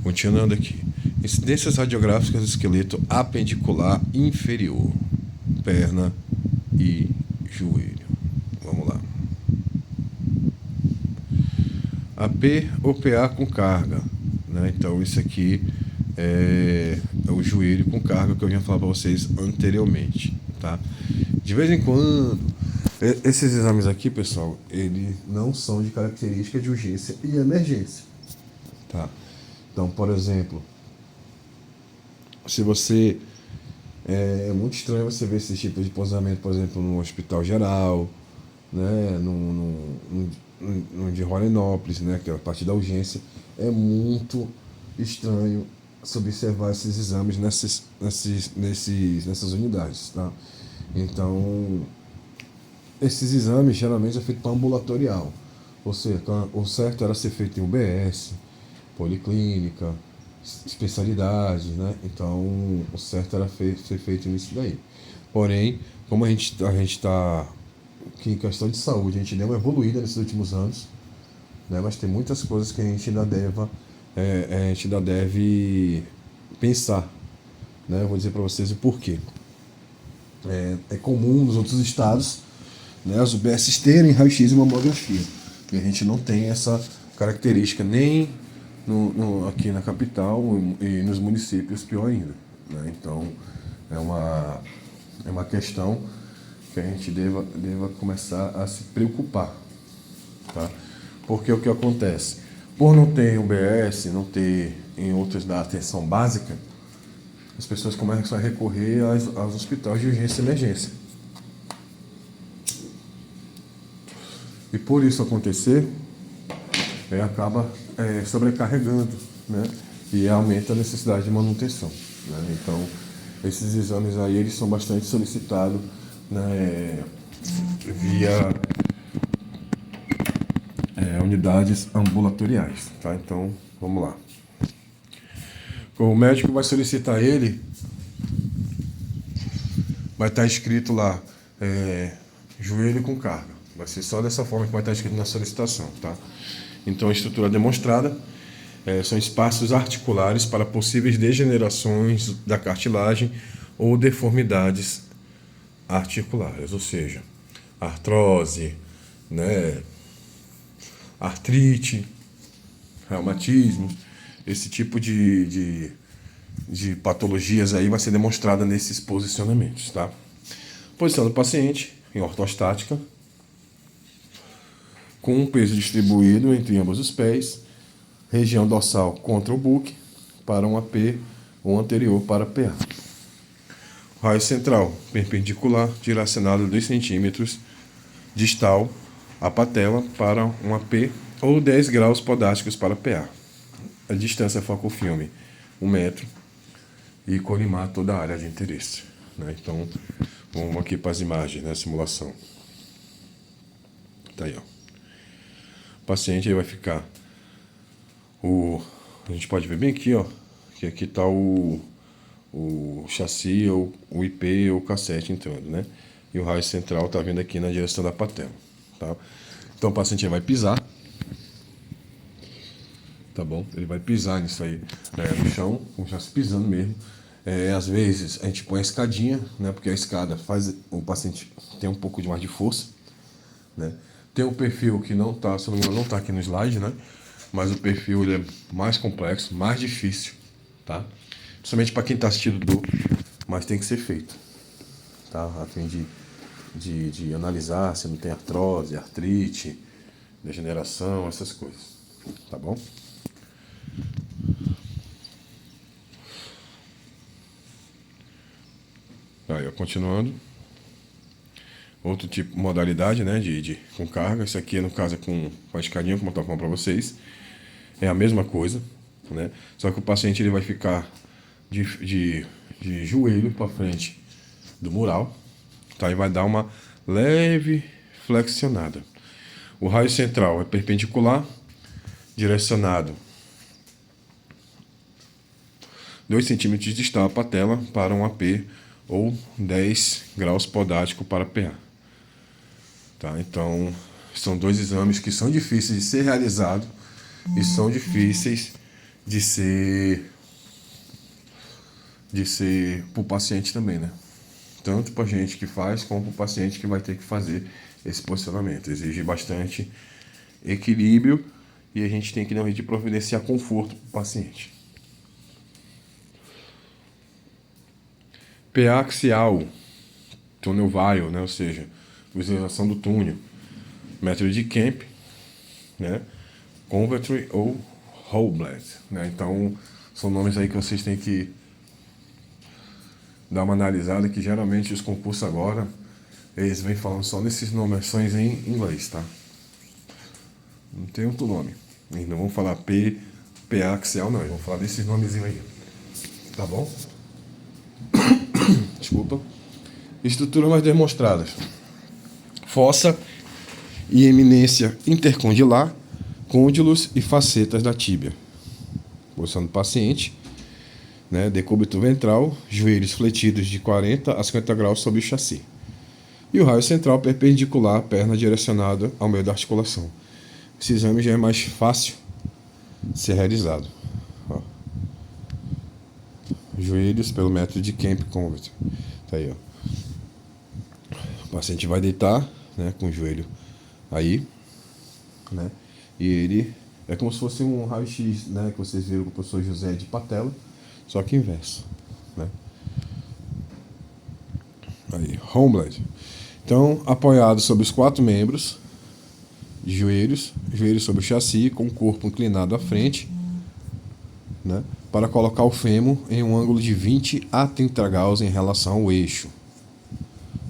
Continuando aqui. Incidências radiográficas do esqueleto apendicular inferior, perna e joelho. Vamos lá. AP ou PA com carga, né? Então isso aqui é o joelho com carga que eu vinha falar para vocês anteriormente, tá? De vez em quando, esses exames aqui, pessoal, eles não são de característica de urgência e emergência, tá? Então, por exemplo, se você é muito estranho você ver esse tipo de posicionamento, por exemplo, no hospital geral, né, no de Rolenópolis, né, que é a parte da urgência, é muito estranho se observar esses exames nessas unidades, tá? Então, esses exames geralmente é feito para ambulatorial, ou seja, o certo era ser feito em UBS, policlínica, especialidades, né? Então, o certo era ser feito nisso daí. Porém, como a gente está que em questão de saúde a gente deu uma evoluída nesses últimos anos, né? Mas tem muitas coisas que a gente ainda deve pensar, né? Eu vou dizer para vocês o porquê. É comum nos outros estados, né, as UBSs terem raio-x e mamografia, e a gente não tem essa característica nem aqui na capital e nos municípios, pior ainda, né? Então é uma questão que a gente deva começar a se preocupar, tá? Porque o que acontece? Por não ter UBS, não ter em outros da atenção básica, as pessoas começam a recorrer aos hospitais de urgência e emergência. E por isso acontecer, acaba sobrecarregando, né? E aumenta a necessidade de manutenção, né? Então, esses exames aí, eles são bastante solicitados, né, via unidades ambulatoriais, tá? Então, vamos lá. O médico vai solicitar ele, vai estar escrito lá, joelho com carga. Vai ser só dessa forma que vai estar escrito na solicitação, tá? Então, a estrutura demonstrada são espaços articulares para possíveis degenerações da cartilagem ou deformidades articulares, ou seja, artrose, né, artrite, reumatismo, esse tipo de patologias aí vai ser demonstrada nesses posicionamentos, tá? Posição do paciente em ortostática, com um peso distribuído entre ambos os pés, região dorsal contra o buque, para um AP ou anterior para PA. Raio central perpendicular, direcionado 2 cm, distal à patela para um AP ou 10 graus podásticos para PA. A distância foco-filme 1 metro e colimar toda a área de interesse, né? Então, vamos aqui para as imagens, né? Simulação. Tá aí, ó. O paciente aí vai ficar a gente pode ver bem aqui, ó, que aqui está o chassi, ou o IP ou o cassete entrando, né? E o raio central está vindo aqui na direção da patela, tá? Então o paciente vai pisar, tá bom? Ele vai pisar nisso aí, né, no chão, como se estivesse pisando mesmo. Às vezes a gente põe a escadinha, né? Porque a escada faz o paciente ter um pouco de mais de força, né? Tem um perfil que não está, se não me engano, não está aqui no slide, né? Mas o perfil ele é mais complexo, mais difícil, tá? Principalmente para quem está assistindo dor, mas tem que ser feito, tá? A fim de analisar se não tem artrose, artrite, degeneração, essas coisas, tá bom? Aí, ó, continuando. Outro tipo, modalidade, né, com carga. Isso aqui, no caso, é com a escadinha, como eu estava falando para vocês. É a mesma coisa, né? Só que o paciente ele vai ficar de joelho para frente do mural, tá? E vai dar uma leve flexionada. O raio central é perpendicular, direcionado 2 cm distal a patela para um AP ou 10 graus podático para PA. Tá? Então, são 2 exames que são difíceis de ser realizados e são difíceis de ser para o paciente também, né? Tanto para a gente que faz, como para o paciente que vai ter que fazer esse posicionamento. Exige bastante equilíbrio e a gente tem que realmente providenciar conforto para o paciente. PA axial, túnel vaio, né? Ou seja, visualização do túnel. Método de Kemp, né? Coventry ou Hoblet, né? Então, são nomes aí que vocês têm que dar uma analisada, que geralmente os concursos agora, eles vêm falando só nesses nomeações em inglês, tá? Não tem outro nome. Eles não vão falar PA axial, não. Eles vão falar desses nomezinhos aí. Tá bom? Desculpa. Estruturas mais demonstradas. Fossa e eminência intercondilar, côndilos e facetas da tíbia. Posição do paciente, né? Decúbito ventral, joelhos fletidos de 40 a 50 graus sobre o chassi. E o raio central perpendicular à perna direcionada ao meio da articulação. Esse exame já é mais fácil de ser realizado. Ó. Joelhos pelo método de Kemp-Convert. Tá aí, ó. O paciente vai deitar, né, com o joelho aí, né? E ele é como se fosse um raio-x, né, que vocês viram com o professor José de patela, só que inverso, né? Aí, Homeblade. Então, apoiado sobre os 4 membros de joelhos sobre o chassi, com o corpo inclinado à frente, né, para colocar o fêmur em um ângulo de 20 a 30 graus em relação ao eixo,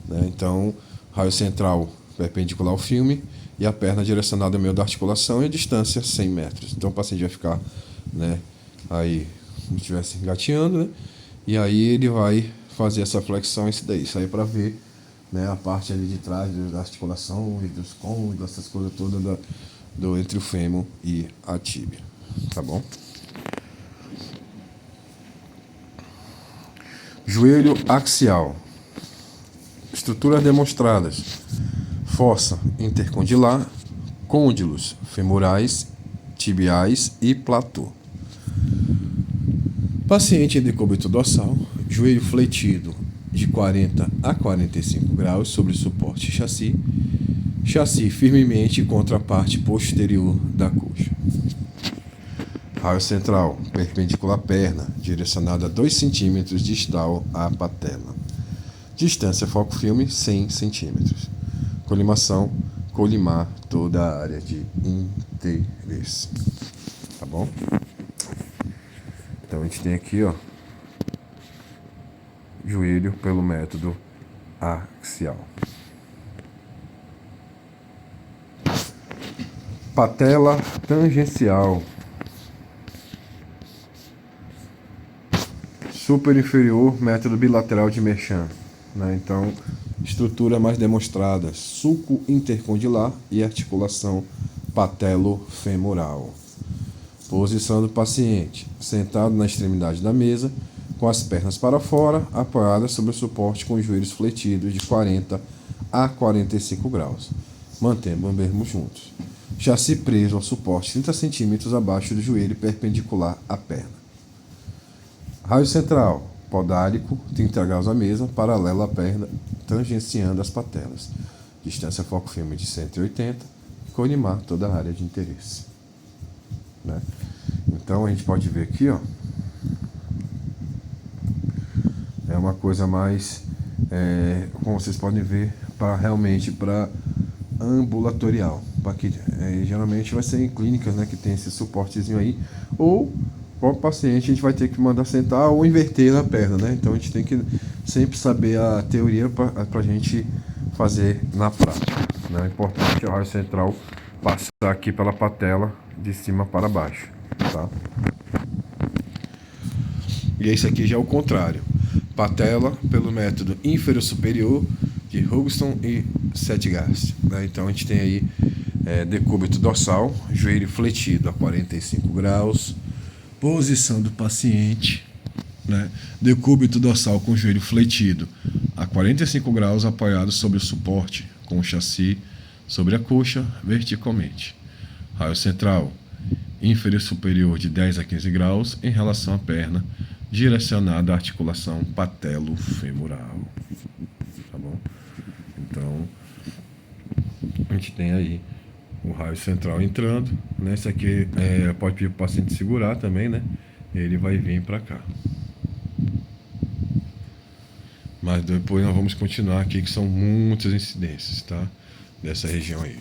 né? Então, raio central perpendicular ao filme e a perna direcionada ao meio da articulação e a distância 100 metros. Então, o paciente vai ficar, né, aí, como se estivesse engateando, né? E aí ele vai fazer essa flexão, isso aí para ver, né, a parte ali de trás da articulação e dos côndilos, essas coisas todas do entre o fêmur e a tíbia, tá bom? Joelho axial. Estruturas demonstradas: fossa intercondilar, côndilos femorais, tibiais e platô. Paciente em decúbito dorsal, joelho fletido de 40 a 45 graus sobre o suporte chassi, chassi firmemente contra a parte posterior da coxa. Raio central, perpendicular à perna, direcionado a 2 cm distal à patela. Distância foco-filme, 100 cm. Colimação, colimar toda a área de interesse. Tá bom? Então a gente tem aqui, ó, joelho pelo método axial. Patela tangencial. Super inferior, método bilateral de Merchan, né? Então, estrutura mais demonstrada: sulco intercondilar e articulação patelo-femoral. Posição do paciente: sentado na extremidade da mesa, com as pernas para fora, apoiadas sobre o suporte com os joelhos fletidos de 40 a 45 graus. Mantendo os mesmos juntos. Chassi preso ao suporte 30 cm abaixo do joelho perpendicular à perna. Raio central, podálico, 30 graus à mesa, paralelo à perna, tangenciando as patelas. Distância foco-filme de 180, colimar toda a área de interesse, né? Então a gente pode ver aqui, ó, é uma coisa mais, como vocês podem ver, realmente para ambulatorial, para que geralmente vai ser em clínicas, né, que tem esse suportezinho aí, ou o paciente a gente vai ter que mandar sentar ou inverter na perna, né? Então a gente tem que sempre saber a teoria para a gente fazer na prática, né? O importante é o raio central passar aqui pela patela de cima para baixo, tá? E esse aqui já é o contrário: patela pelo método inferior-superior de Hugson e Setgast, né? Então a gente tem aí decúbito dorsal, joelho fletido a 45 graus, posição do paciente, né? Decúbito dorsal com o joelho fletido a 45 graus, apoiado sobre o suporte, com o chassi sobre a coxa verticalmente. Raio central, inferior superior de 10 a 15 graus em relação à perna, direcionada à articulação patelofemoral. Tá bom? Então, a gente tem aí o raio central entrando, né? Esse aqui pode pedir para o paciente segurar também, né? Ele vai vir para cá. Mas depois nós vamos continuar aqui, que são muitas incidências, tá? Dessa região aí.